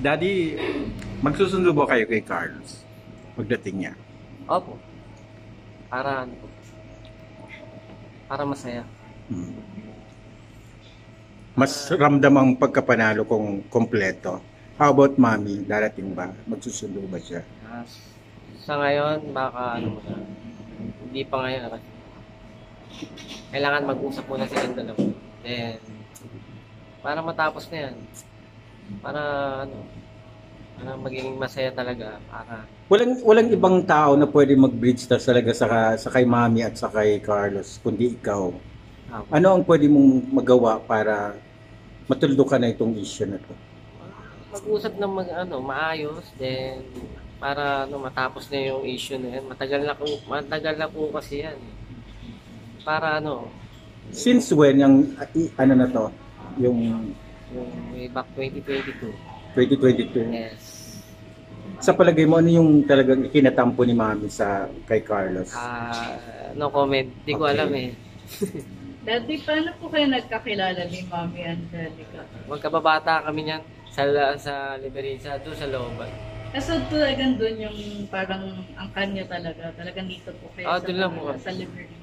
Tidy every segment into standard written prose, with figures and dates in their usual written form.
Daddy, magsusundo ba kayo kay Carlos pagdating niya? Opo. Para ano po, para masaya. Hmm. Mas ramdam ang pagkapanalo kung kompleto. How about mommy? Darating ba? Magsusundo ba siya? Ah, sa ngayon, baka ano muna. Hindi pa ngayon kasi. Kailangan mag-usap muna silang dalawa. Then, para matapos na yan. Para ano, para maging masaya talaga. Para, Walang ibang tao na pwede mag-bridge talaga sa kay mami at sa kay Carlos, kundi ikaw. Ano ang pwede mong magawa para matuldukan na itong issue na to? mag-usap ng maayos. Then, para ano, matapos na yung issue na yan. Matagal na po kasi yan. Para ano, Since when yung ano na to, yung yung way back 2022. 2022? Yes. Sa palagay mo, ano yung talagang ikinatampo ni mami kay Carlos? No comment. Di ko Okay. alam eh. Daddy, paano po kayo nagkakilala ni Mami Angelica? Magkababata kami niyan sa Liberisa, doon sa looban. Kasi talagang doon yung parang ang kanya talagang dito po kayo Doon lang po. sa Liberty.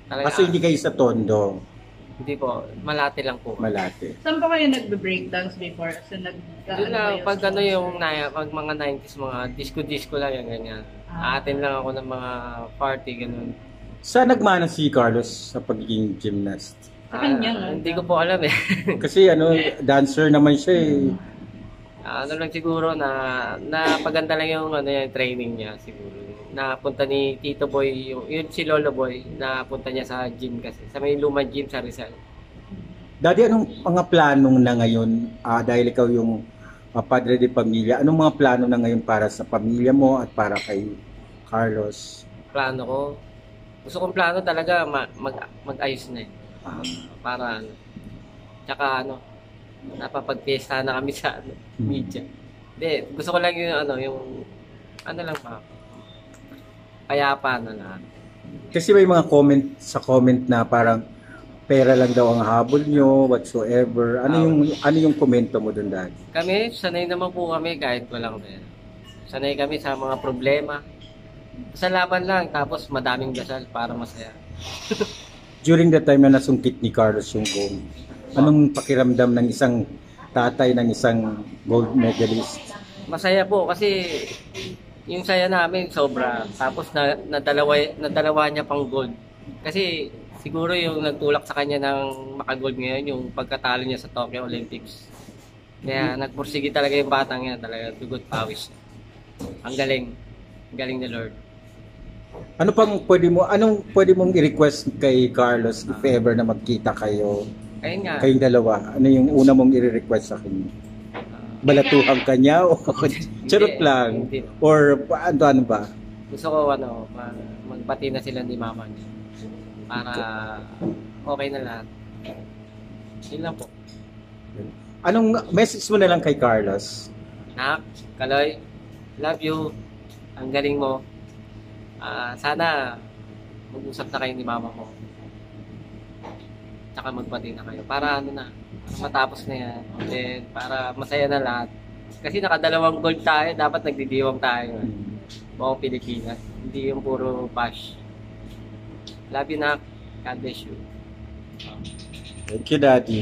Talaga, Kaso hindi kayo sa Tondo, hindi po, Malate lang po. Malate. Saan po kayo nagbe-breakdance before? So, Doon lang, pag ano yung pag mga 90s, mga disco-disco lang yan, ganyan. Aatin lang ako ng mga party, ganun. Saan nagmana si Carlos sa pagiging gymnast? Sa kanya nga. Hindi ko po alam eh. Kasi dancer naman siya eh. Ano lang siguro na paganda lang yung yung training niya siguro. Napunta ni Tito Boy, yun si Lolo Boy, napunta niya sa gym kasi. Sa may lumang gym sa Rizal. Daddy, anong mga planong na ngayon, dahil ikaw yung padre de pamilya, anong mga plano na ngayon para sa pamilya mo at para kay Carlos? Plano ko, gusto kong plano talaga mag-ayos na eh. Para ano. Tsaka napapag-fiesta na kami sa media. Hindi, gusto ko lang yung lang pa, payapa na lahat. Kasi may mga comment na parang pera lang daw ang habol nyo, whatsoever. Ano yung komento mo doon, Daddy? Kami, sanay naman po kami kahit walang pera. Sanay kami sa mga problema. Sa laban lang, tapos madaming dasal para masaya. During the time na nasungkit ni Carlos yung gold, anong pakiramdam ng isang tatay ng isang gold medalist? Masaya po kasi yung saya namin sobra. Tapos nadalawa niya pang gold. Kasi siguro yung nagtulak sa kanya ng makagold ngayon yung pagkatalo niya sa Tokyo Olympics. Kaya nagpursige talaga yung batang yan, talaga dugot pawis. Ang galing. Ang galing ni Lord. Anong pwede mong i-request kay Carlos if ever na magkita kayo? Ayun nga. Kayong dalawa, ano yung una mong i-request sa kanya? Balatuhan ka niya o charot lang? Hindi. Or ano ba? Gusto ko magbati na sila ni mama niya. Para okay na lahat. Yun lang po. Anong message mo na lang kay Carlos? Nak, Kaloy, love you. Ang galing mo. Sana mag-usap na kayo ni mama mo. Tsaka magbati na kayo. Para para matapos na yan. Then, para masaya na lahat. Kasi nakadalawang gold tayo, dapat nagdidiwang tayo. Buong Pilipinas. Hindi yung puro bash. Love you, Nak. God bless you. Thank you, Daddy.